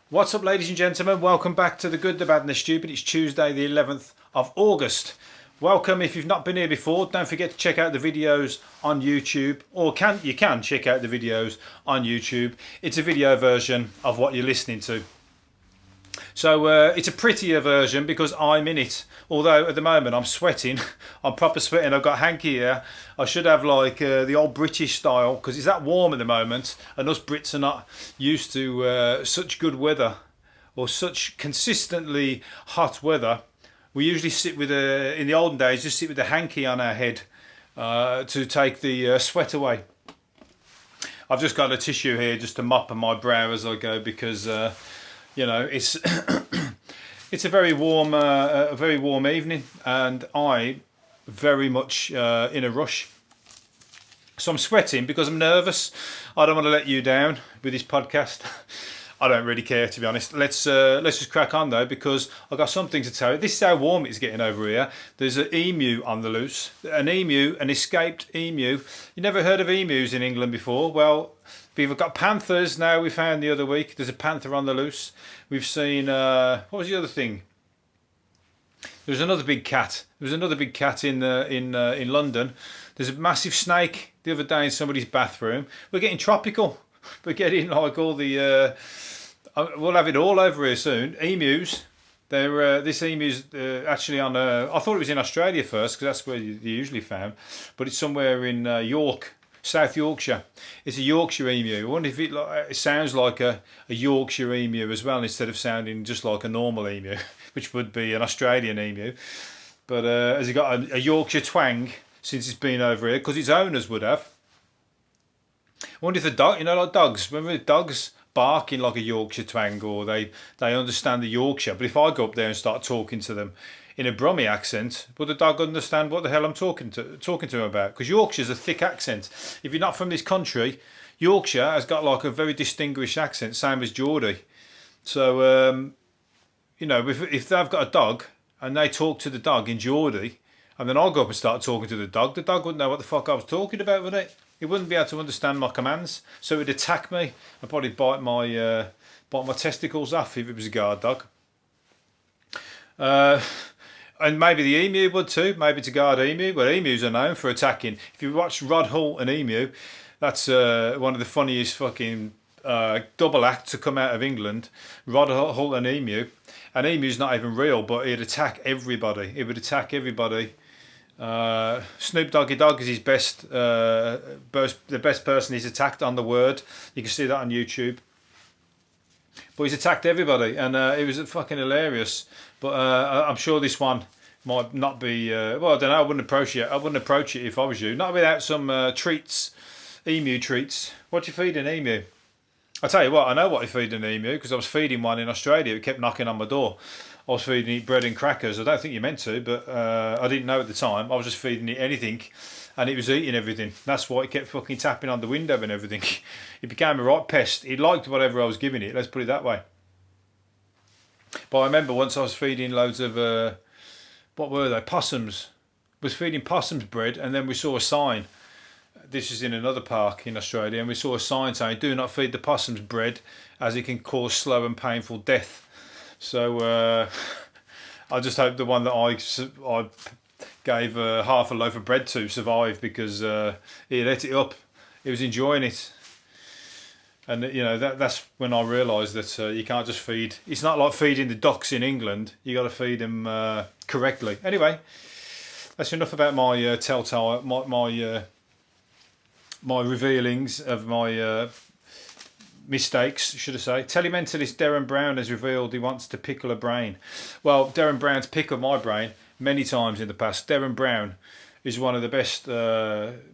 What's up, ladies and gentlemen? Welcome back to The Good, the Bad and the Stupid. It's Tuesday the 11th of August. Welcome. If you've not been here before, don't forget to check out the videos on YouTube, or you can check out the videos on YouTube. It's a video version of what you're listening to. So it's a prettier version because I'm in it. Although at the moment I'm sweating, I'm proper sweating. I've got hanky here. I should have like the old British style because it's that warm at the moment, and us Brits are not used to such good weather or such consistently hot weather. We usually sit with in the olden days, just sit with a hanky on our head to take the sweat away. I've just got a tissue here just to mop on my brow as I go because. You know, it's it's a very warm evening, and I very much in a rush. So I'm sweating because I'm nervous. I don't want to let you down with this podcast. I don't really care, to be honest. Let's just crack on though, because I've got something to tell you. This is how warm it's getting over here. There's an emu on the loose. An escaped emu. You never heard of emus in England before? Well, we've got panthers now. We found the other week. There's a panther on the loose. We've seen what was the other thing? There was another big cat. There was another big cat in London. There's a massive snake the other day in somebody's bathroom. We're getting tropical. We're getting like all the. We'll have it all over here soon. Emus. This emu's actually on. I thought it was in Australia first because that's where you usually found, but it's somewhere in York. South Yorkshire. It's a Yorkshire emu. I wonder if it sounds like a Yorkshire emu as well, instead of sounding just like a normal emu, which would be an Australian emu. But has it got a Yorkshire twang since it's been over here? Because its owners would have. I wonder if the dog, like dogs, remember dogs bark in like a Yorkshire twang, or they understand the Yorkshire. But if I go up there and start talking to them in a brummie accent, will the dog understand what the hell I'm talking to him about? Because Yorkshire's a thick accent. If you're not from this country, Yorkshire has got like a very distinguished accent, same as Geordie. So, if they've got a dog and they talk to the dog in Geordie, and then I'll go up and start talking to the dog wouldn't know what the fuck I was talking about, would it? It wouldn't be able to understand my commands, so it would attack me and probably bite my testicles off if it was a guard dog. And maybe the emu would too. Maybe it's a guard emu. Well, emus are known for attacking. If you watch Rod Hull and Emu, that's one of the funniest fucking double acts to come out of England. Rod Hull and Emu. And emu's not even real, but it'd attack everybody. It would attack everybody. Snoop Doggy Dogg is his the best person he's attacked on the word. You can see that on YouTube. But he's attacked everybody, and it was fucking hilarious. But I'm sure this one might not be. Well, I don't know. I wouldn't approach it. I wouldn't approach it if I was you. Not without some treats, emu treats. What do you feed an emu? I tell you what, I know what you feed an emu because I was feeding one in Australia. It kept knocking on my door. I was feeding it bread and crackers. I don't think you meant to, but I didn't know at the time. I was just feeding it anything, and it was eating everything. That's why it kept fucking tapping on the window and everything. It became a right pest. It liked whatever I was giving it. Let's put it that way. But I remember once I was feeding loads of what were they? Possums. I was feeding possums bread, and then we saw a sign. This is in another park in Australia, and we saw a sign saying, "Do not feed the possums bread, as it can cause slow and painful death." So I just hope the one that I gave half a loaf of bread to survived, because he ate it up. He was enjoying it. And that's when I realised that you can't just feed. It's not like feeding the ducks in England. You got to feed them correctly. Anyway, that's enough about my telltale, my revealings of my mistakes, should I say. Telementalist Darren Brown has revealed he wants to pickle a brain. Well, Darren Brown's pickled my brain many times in the past. Darren Brown is one of the best,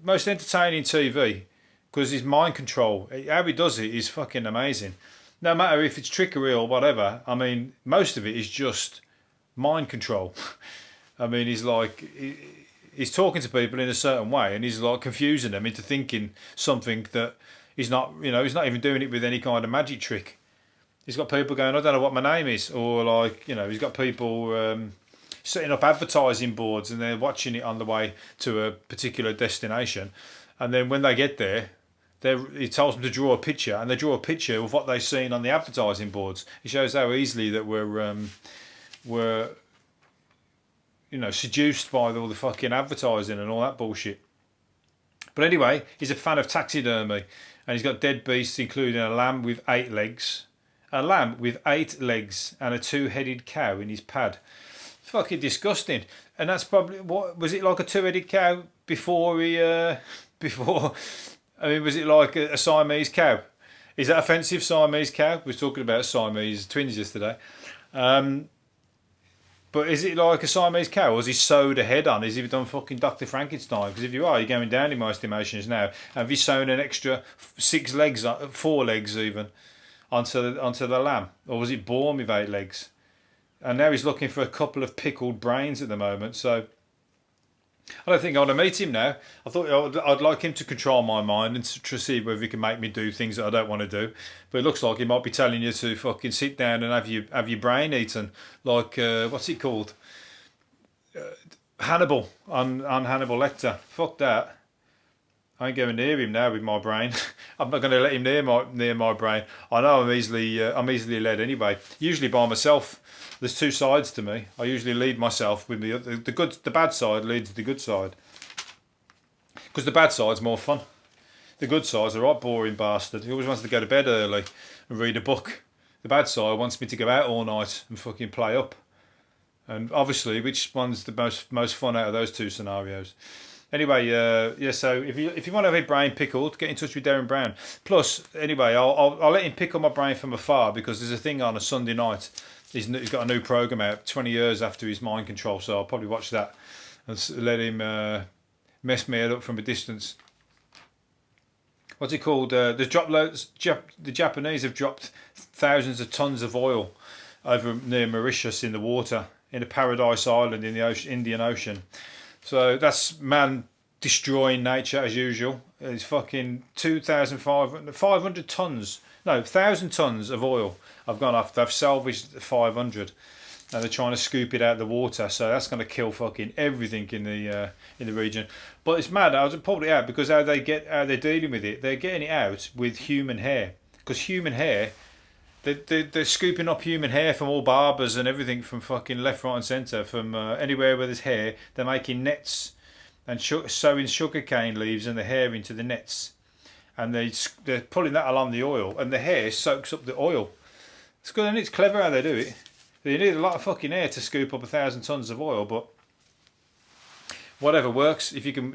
most entertaining TV. Because his mind control, how he does it is fucking amazing. No matter if it's trickery or whatever, I mean, most of it is just mind control. I mean, he's talking to people in a certain way, and he's like confusing them into thinking something that he's not, he's not even doing it with any kind of magic trick. He's got people going, I don't know what my name is, or like, he's got people setting up advertising boards, and they're watching it on the way to a particular destination. And then when they get there, he tells them to draw a picture, and they draw a picture of what they've seen on the advertising boards. It shows how easily that we're seduced by all the fucking advertising and all that bullshit. But anyway, he's a fan of taxidermy, and he's got dead beasts, including a lamb with 8 legs, a lamb with 8 legs, and a 2-headed cow in his pad. Fucking disgusting. And that's probably, what was it, like a 2-headed cow before he before? I mean, was it like a Siamese cow? Is that offensive, Siamese cow? We were talking about Siamese twins yesterday. But is it like a Siamese cow, or has he sewed a head on? Has he done fucking Dr. Frankenstein? Because if you are, you're going down in my estimations now. Have you sewn an extra 6 legs, 4 legs even, onto the lamb? Or was it born with 8 legs? And now he's looking for a couple of pickled brains at the moment. So I don't think I want to meet him now. I thought I'd like him to control my mind and to see whether he can make me do things that I don't want to do. But it looks like he might be telling you to fucking sit down and have your brain eaten, like what's it called? Hannibal on Hannibal Lecter. Fuck that. I ain't going near him now with my brain. I'm not going to let him near my brain. I know I'm easily led anyway. Usually by myself. There's 2 sides to me. I usually lead myself with the bad side leads the good side. Because the bad side's more fun. The good side's a right boring bastard. He always wants to go to bed early and read a book. The bad side wants me to go out all night and fucking play up. And obviously, which one's the most fun out of those 2 scenarios? Anyway, yeah. So if you want to have a brain pickled, get in touch with Darren Brown. Plus, anyway, I'll let him pickle my brain from afar, because there's a thing on a Sunday night. He's got a new programme out 20 years after his mind control, so I'll probably watch that and let him mess me head up from a distance. What's it called? The Japanese have dropped thousands of tons of oil over near Mauritius in the water, in a paradise island in the Indian Ocean. So that's man destroying nature as usual. It's fucking 500 tons. No, 1,000 tons of oil have gone off. They've salvaged 500, and they're trying to scoop it out of the water. So that's going to kill fucking everything in the region. But it's mad. I was pulled it out because how they're dealing with it. They're getting it out with human hair, because human hair, they're scooping up human hair from all barbers and everything from fucking left, right, and centre, from anywhere where there's hair. They're making nets and sewing sugarcane leaves and the hair into the nets. And they're pulling that along the oil, and the hair soaks up the oil. It's good, and it's clever how they do it. You need a lot of fucking hair to scoop up 1,000 tons of oil, but whatever works. If you can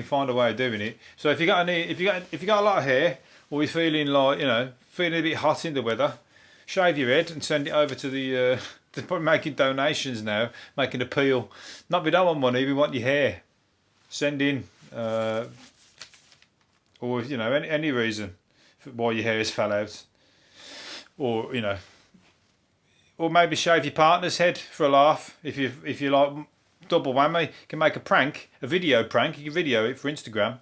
find a way of doing it. So if you got a lot of hair, or you're feeling like feeling a bit hot in the weather, shave your head and send it over to the. They're probably making donations now, making appeal. Not we don't want money, we want your hair. Send in. Or any reason why your hair has fell out, or or maybe shave your partner's head for a laugh. If you like double whammy, you can make a video prank. You can video it for Instagram.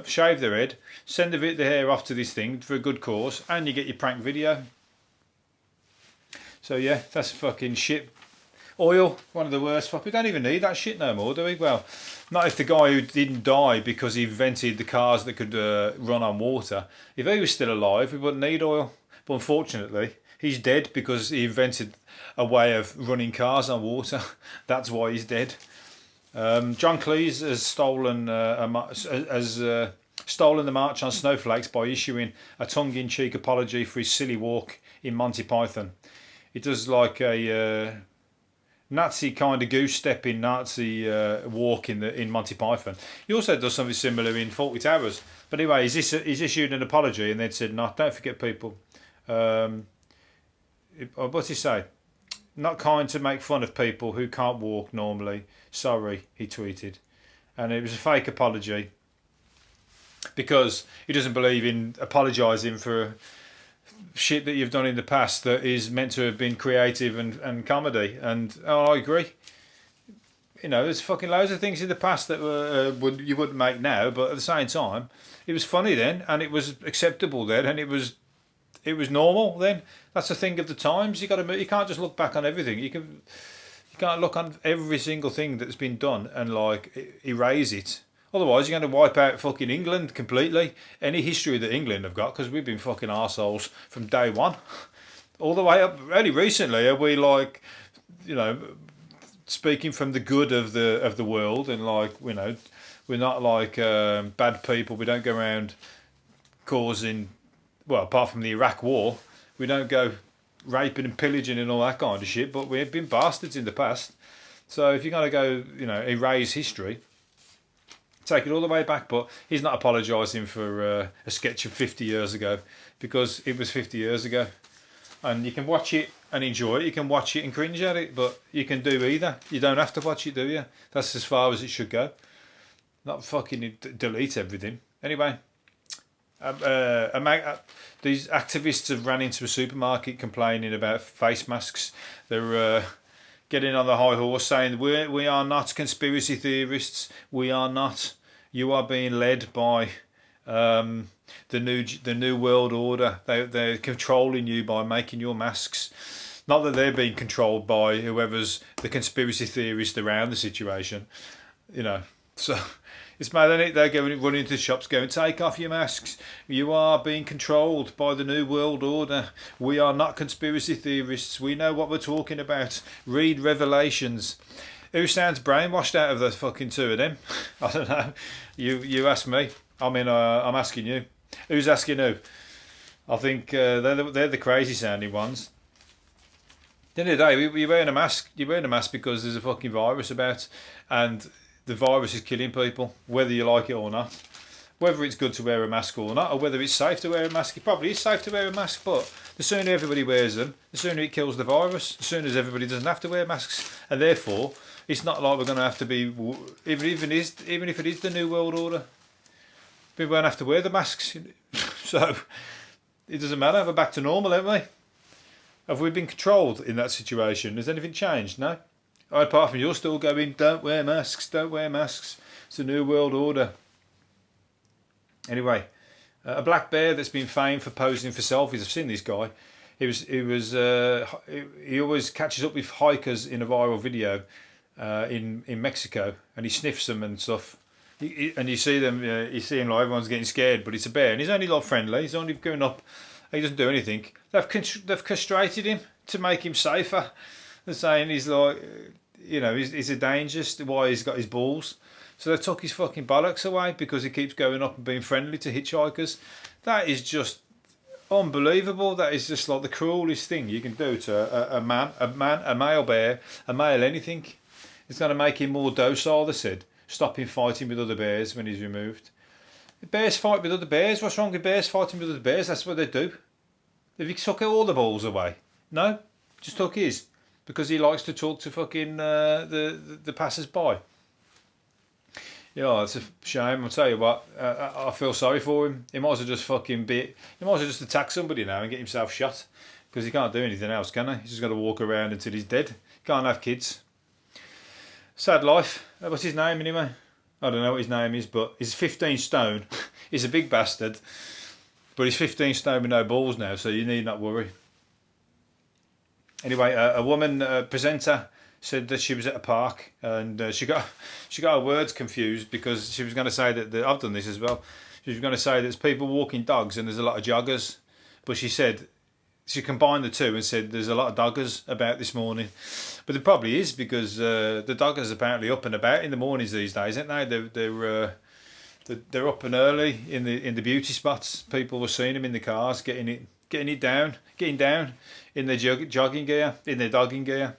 Shave their head, send the hair off to this thing for a good cause, and you get your prank video. So yeah, that's fucking shit. Oil, one of the worst. We don't even need that shit no more, do we? Well, not if the guy who didn't die because he invented the cars that could run on water. If he was still alive, we wouldn't need oil. But unfortunately, he's dead because he invented a way of running cars on water. That's why he's dead. John Cleese has stolen the march on snowflakes by issuing a tongue-in-cheek apology for his silly walk in Monty Python. He does like a Nazi kind of goose stepping Nazi walk in Monty Python. He also does something similar in Fawlty Towers. But anyway, he's issued an apology and then said, "No, don't forget people." What's he say? "Not kind to make fun of people who can't walk normally. Sorry," he tweeted, and it was a fake apology because he doesn't believe in apologising for shit that you've done in the past that is meant to have been creative and comedy. And I agree. There's fucking loads of things in the past that you wouldn't make now, but at the same time, it was funny then, and it was acceptable then, and it was normal then. That's the thing of the times. You can't just look back on everything. You can't look on every single thing that's been done and like erase it Otherwise, you're going to wipe out fucking England completely. Any history that England have got, because we've been fucking arseholes from day one. All the way up. Only recently are we like, you know, speaking from the good of the world, and like, you know, we're not like bad people. We don't go around causing, well, apart from the Iraq War, we don't go raping and pillaging and all that kind of shit. But we've been bastards in the past. So if you're going to go, you know, erase history, take it all the way back. But he's not apologising for a sketch of 50 years ago, because it was 50 years ago. And you can watch it and enjoy it. You can watch it and cringe at it, but you can do either. You don't have to watch it, do you? That's as far as it should go. Not fucking delete everything. Anyway, these activists have ran into a supermarket complaining about face masks. They're getting on the high horse saying, we are not conspiracy theorists. We are not. You are being led by the new world order. They're controlling you by making your masks. Not that they're being controlled by whoever's the conspiracy theorist around the situation, you know. So it's mad, isn't it? They're running into the shops going, take off your masks. You are being controlled by the new world order. We are not conspiracy theorists. We know what we're talking about. Read Revelations. Who sounds brainwashed out of the fucking two of them? I don't know. You ask me. I mean, I'm asking you. Who's asking who? I think they're the crazy sounding ones. At the end of the day, you're wearing a mask. You're wearing a mask because there's a fucking virus about, and the virus is killing people, whether you like it or not. Whether it's good to wear a mask or not, or whether it's safe to wear a mask, it probably is safe to wear a mask, but the sooner everybody wears them, the sooner it kills the virus, the sooner everybody doesn't have to wear masks, and therefore, it's not like we're going to have to be, even if it is the new world order, we won't have to wear the masks. So it doesn't matter. We're back to normal, haven't we? Have we been controlled in that situation? Has anything changed? No. Apart from you're still going, don't wear masks, don't wear masks. It's a new world order. Anyway, a black bear that's been famed for posing for selfies. I've seen this guy. He always catches up with hikers in a viral video in Mexico, and he sniffs them and stuff. And you see them, you see him like everyone's getting scared, but it's a bear, and he's only like friendly. He's only going up. He doesn't do anything. They've castrated him to make him safer. They're saying he's like, you know, he's a danger. Why he's got his balls. So they took his fucking bollocks away because he keeps going up and being friendly to hitchhikers. That is just unbelievable. That is just like the cruelest thing you can do to a male bear, a male anything. It's going to make him more docile, they said. Stop him fighting with other bears when he's removed. If bears fight with other bears, what's wrong with bears fighting with other bears? That's what they do. If he took all the balls away. No, just took his. Because he likes to talk to fucking the passers-by. Yeah, it's a shame. I'll tell you what, I feel sorry for him. He might as well just he might as well just attack somebody now and get himself shot. Because he can't do anything else, can he? He's just got to walk around until he's dead. He can't have kids. Sad life. What's his name anyway? I don't know what his name is, but he's 15 stone. He's a big bastard. But he's 15 stone with no balls now, so you need not worry. Anyway, a woman presenter said that she was at a park and she got her words confused because she was going to say that I've done this as well. She was going to say that there's people walking dogs and there's a lot of joggers, but she said she combined the two and said there's a lot of doggers about this morning. But there probably is because the doggers are apparently up and about in the mornings these days, aren't they? They're up and early in the beauty spots. People were seeing them in the cars, getting down in their jogging gear, in their dogging gear.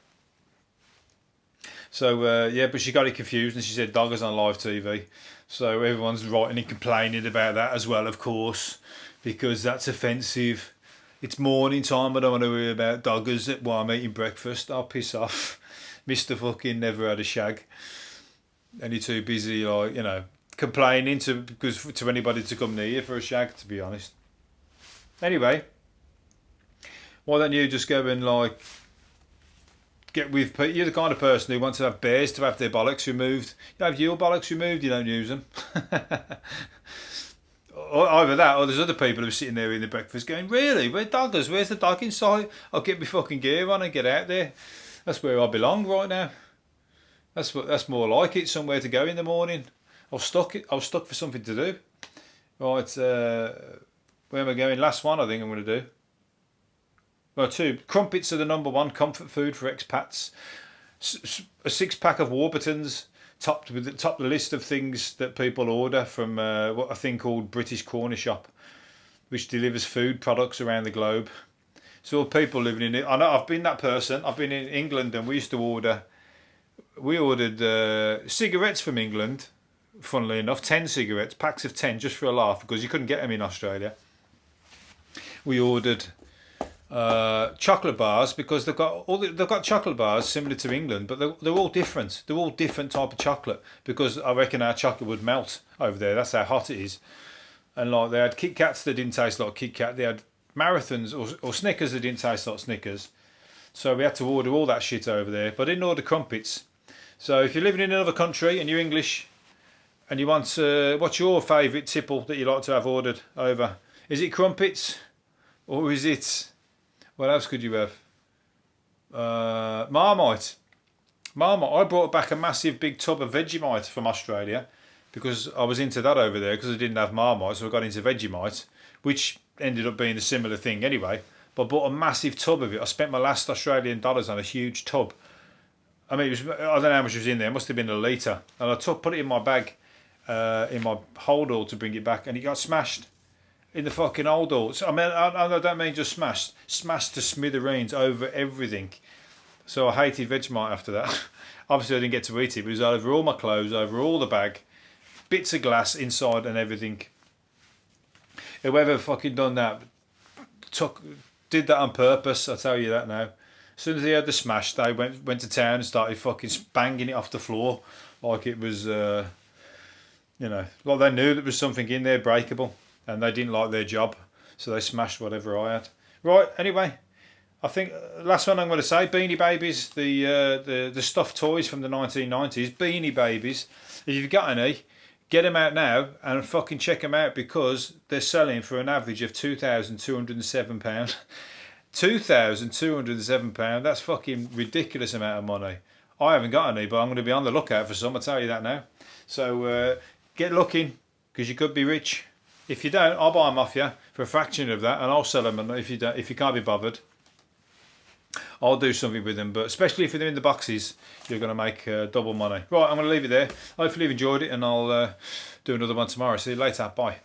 So yeah, but she got it confused and she said doggers on live TV. So everyone's writing and complaining about that as well, of course, because that's offensive. It's morning time, I don't want to worry about doggers while I'm eating breakfast. I'll piss off. Mr. fucking never had a shag. And you're too busy, like, you know, complaining to anybody to come near you for a shag, to be honest. Anyway, why don't you just go and, like, get with... You're the kind of person who wants to have bears to have their bollocks removed. You have your bollocks removed, you don't use them. Or either that, or there's other people who are sitting there eating the breakfast going, really? We're doggers, where's the dogging site? I'll get my fucking gear on and get out there. That's where I belong right now. That's more like it, somewhere to go in the morning. I was stuck for something to do. Right, where am I going? Last one I think I'm going to do. Well, two. Crumpets are the number one comfort food for expats. A 6-pack of Warburtons top the list of things that people order from what a thing called British Corner Shop, which delivers food products around the globe. So people living in it. I know I've been that person. I've been in England and we used to order. We ordered cigarettes from England. Funnily enough, 10 cigarettes, packs of 10, just for a laugh, because you couldn't get them in Australia. We ordered chocolate bars because they've got chocolate bars similar to England, but they're all different. They're all different type of chocolate because I reckon our chocolate would melt over there. That's how hot it is. And like they had Kit Kats that didn't taste like Kit Kat. They had Marathons or Snickers that didn't taste like Snickers. So we had to order all that shit over there. But I didn't order crumpets. So if you're living in another country and you're English and you want what's your favourite tipple that you like to have ordered over? Is it crumpets or is it? What else could you have? Marmite. Marmite. I brought back a massive big tub of Vegemite from Australia because I was into that over there because I didn't have Marmite, so I got into Vegemite, which ended up being a similar thing anyway. But I bought a massive tub of it. I spent my last Australian dollars on a huge tub. I mean, I don't know how much was in there. It must have been a litre. And I put it in my bag, in my hold all to bring it back, and it got smashed. In the fucking old all. So, I mean, I don't mean just smashed. Smashed to smithereens over everything. So I hated Vegemite after that. Obviously I didn't get to eat it, but it was over all my clothes, over all the bag. Bits of glass inside and everything. Whoever fucking done that did that on purpose, I'll tell you that now. As soon as they had the smash, they went to town and started fucking banging it off the floor. Like it was, like they knew there was something in there breakable. And they didn't like their job, so they smashed whatever I had. Right, anyway, I think last one I'm going to say, Beanie Babies, the stuffed toys from the 1990s, Beanie Babies. If you've got any, get them out now and fucking check them out because they're selling for an average of £2,207. £2,207, that's fucking ridiculous amount of money. I haven't got any, but I'm going to be on the lookout for some, I'll tell you that now. So get looking, because you could be rich. If you don't, I'll buy them off you for a fraction of that, and I'll sell them. And if you can't be bothered, I'll do something with them. But especially if they're in the boxes, you're going to make double money. Right, I'm going to leave it there. Hopefully you've enjoyed it, and I'll do another one tomorrow. See you later. Bye.